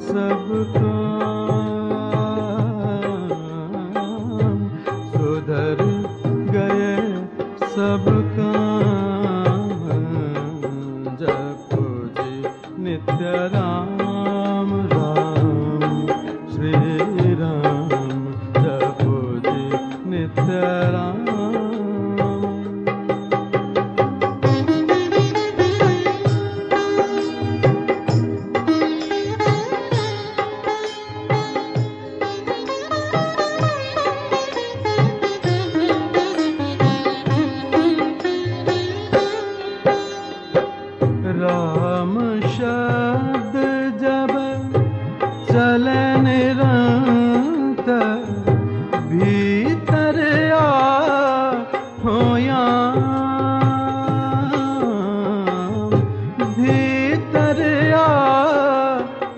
सब काम सुधर गए सब काम। जपो जी नित्य राम राम श्री राम, जपो जी नित्य राम। राम शब्द जब चले निरंतर, भीतर आ होया, भीतर आ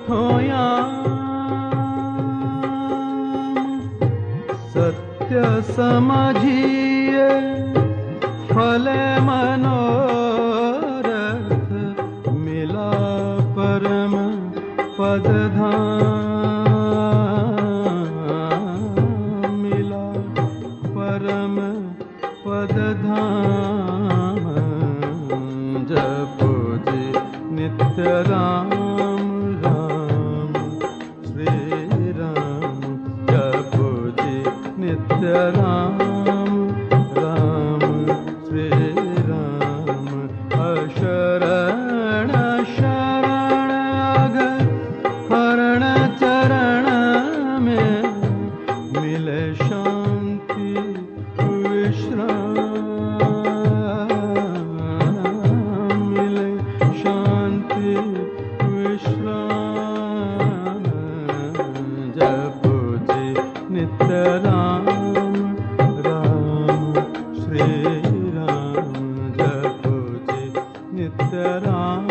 होया। सत्य समझिए फल मनोरथ, मिला परम पद धाम, मिला परम पद धाम। जपो जी नित्य राम राम श्री राम, जपो जी नित्य राम राम श्री राम। अशरण शरण हरण चरण में, मिले शांति विश्राम, मिले शांति विश्राम। जपो जी नित्य राम राम श्री राम, जपो जी नित्य राम